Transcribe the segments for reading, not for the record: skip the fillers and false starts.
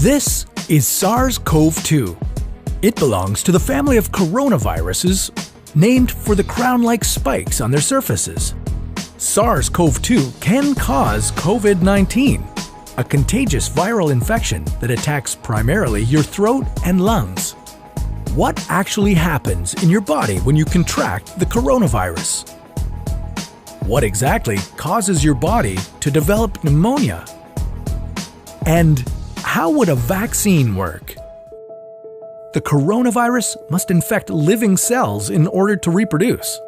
This is SARS-CoV-2. It belongs to the family of coronaviruses named for the crown-like spikes on their surfaces. SARS-CoV-2 can cause COVID-19, a contagious viral infection that attacks primarily your throat and lungs. What actually happens in your body when you contract the coronavirus? What exactly causes your body to develop pneumonia? And how would a vaccine work? The coronavirus must infect living cells in order to reproduce.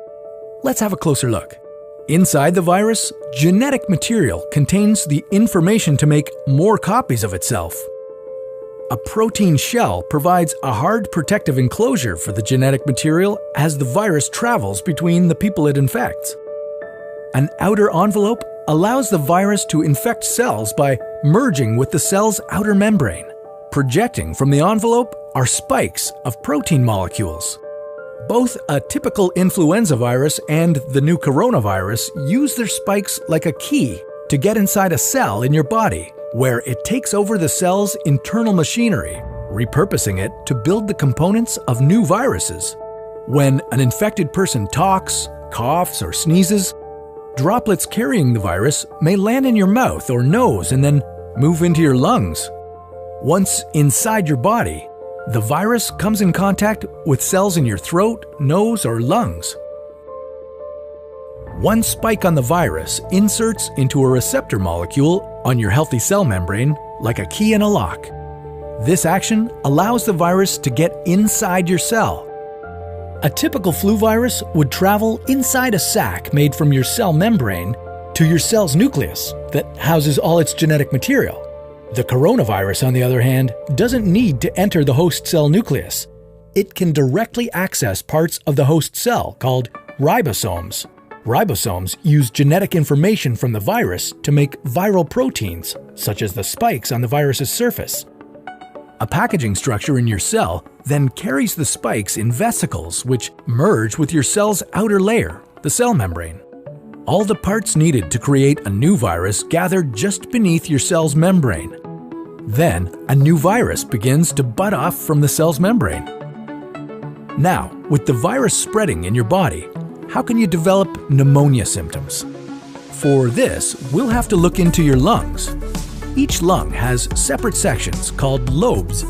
Let's have a closer look. Inside the virus, genetic material contains the information to make more copies of itself. A protein shell provides a hard protective enclosure for the genetic material as the virus travels between the people it infects. An outer envelope allows the virus to infect cells by merging with the cell's outer membrane. Projecting from the envelope are spikes of protein molecules. Both a typical influenza virus and the new coronavirus use their spikes like a key to get inside a cell in your body, where it takes over the cell's internal machinery, repurposing it to build the components of new viruses. When an infected person talks, coughs, or sneezes, droplets carrying the virus may land in your mouth or nose and then move into your lungs. Once inside your body, the virus comes in contact with cells in your throat, nose, or lungs. One spike on the virus inserts into a receptor molecule on your healthy cell membrane like a key in a lock. This action allows the virus to get inside your cell. A typical flu virus would travel inside a sac made from your cell membrane to your cell's nucleus that houses all its genetic material. The coronavirus, on the other hand, doesn't need to enter the host cell nucleus. It can directly access parts of the host cell called ribosomes. Ribosomes use genetic information from the virus to make viral proteins, such as the spikes on the virus's surface. A packaging structure in your cell then carries the spikes in vesicles which merge with your cell's outer layer, the cell membrane. All the parts needed to create a new virus gather just beneath your cell's membrane. Then, a new virus begins to bud off from the cell's membrane. Now, with the virus spreading in your body, how can you develop pneumonia symptoms? For this, we'll have to look into your lungs. Each lung has separate sections called lobes.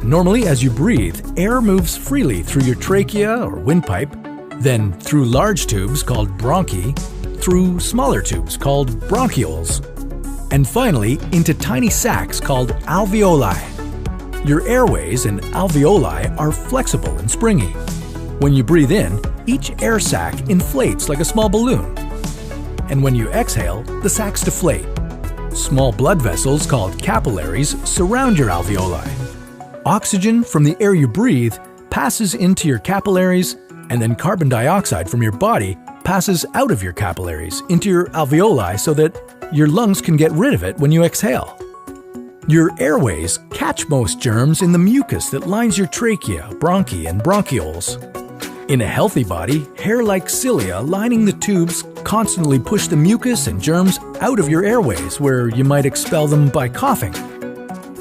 Normally, as you breathe, air moves freely through your trachea or windpipe, then through large tubes called bronchi, through smaller tubes called bronchioles, and finally into tiny sacs called alveoli. Your airways and alveoli are flexible and springy. When you breathe in, each air sac inflates like a small balloon. And when you exhale, the sacs deflate. Small blood vessels called capillaries surround your alveoli. Oxygen from the air you breathe passes into your capillaries, and then carbon dioxide from your body passes out of your capillaries into your alveoli so that your lungs can get rid of it when you exhale. Your airways catch most germs in the mucus that lines your trachea, bronchi, and bronchioles. In a healthy body, hair-like cilia lining the tubes constantly push the mucus and germs out of your airways, where you might expel them by coughing.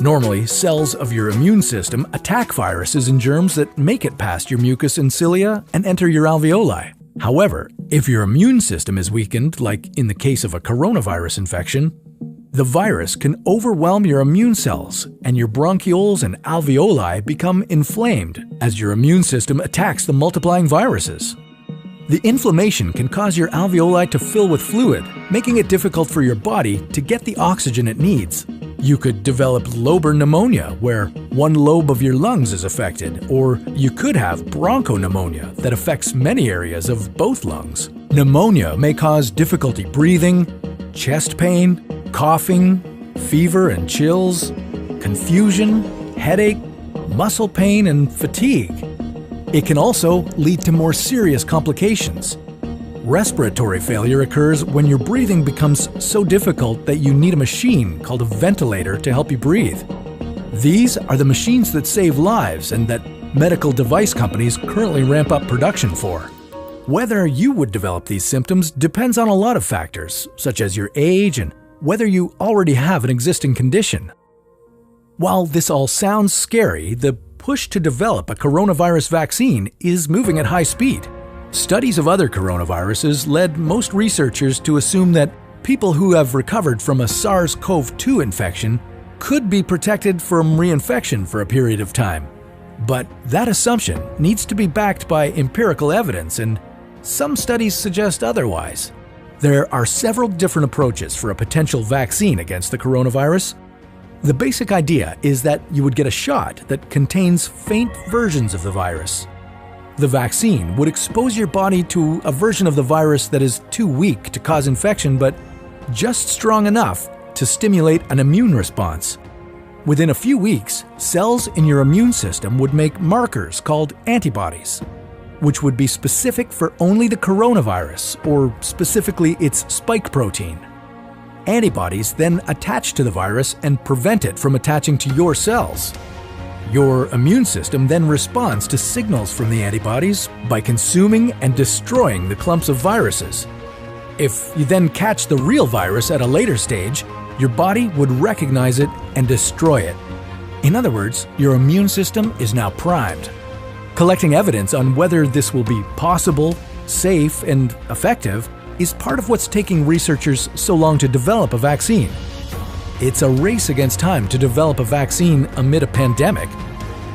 Normally, cells of your immune system attack viruses and germs that make it past your mucus and cilia and enter your alveoli. However, if your immune system is weakened, like in the case of a coronavirus infection, the virus can overwhelm your immune cells, and your bronchioles and alveoli become inflamed as your immune system attacks the multiplying viruses. The inflammation can cause your alveoli to fill with fluid, making it difficult for your body to get the oxygen it needs. You could develop lobar pneumonia, where one lobe of your lungs is affected, or you could have bronchopneumonia that affects many areas of both lungs. Pneumonia may cause difficulty breathing, chest pain, coughing, fever and chills, confusion, headache, muscle pain, and fatigue. It can also lead to more serious complications. Respiratory failure occurs when your breathing becomes so difficult that you need a machine called a ventilator to help you breathe. These are the machines that save lives and that medical device companies currently ramp up production for. Whether you would develop these symptoms depends on a lot of factors, such as your age and whether you already have an existing condition. While this all sounds scary, the push to develop a coronavirus vaccine is moving at high speed. Studies of other coronaviruses led most researchers to assume that people who have recovered from a SARS-CoV-2 infection could be protected from reinfection for a period of time. But that assumption needs to be backed by empirical evidence, and some studies suggest otherwise. There are several different approaches for a potential vaccine against the coronavirus. The basic idea is that you would get a shot that contains faint versions of the virus. The vaccine would expose your body to a version of the virus that is too weak to cause infection, but just strong enough to stimulate an immune response. Within a few weeks, cells in your immune system would make markers called antibodies, which would be specific for only the coronavirus, or specifically its spike protein. Antibodies then attach to the virus and prevent it from attaching to your cells. Your immune system then responds to signals from the antibodies by consuming and destroying the clumps of viruses. If you then catch the real virus at a later stage, your body would recognize it and destroy it. In other words, your immune system is now primed. Collecting evidence on whether this will be possible, safe, and effective is part of what's taking researchers so long to develop a vaccine. It's a race against time to develop a vaccine amid a pandemic.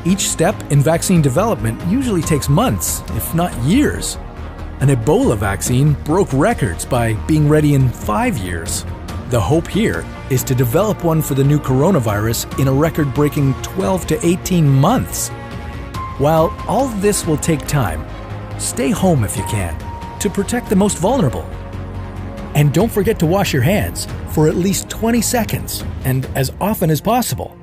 Each step in vaccine development usually takes months, if not years. An Ebola vaccine broke records by being ready in 5 years. The hope here is to develop one for the new coronavirus in a record-breaking 12 to 18 months. While all of this will take time, stay home if you can, to protect the most vulnerable. And don't forget to wash your hands for at least 20 seconds and as often as possible.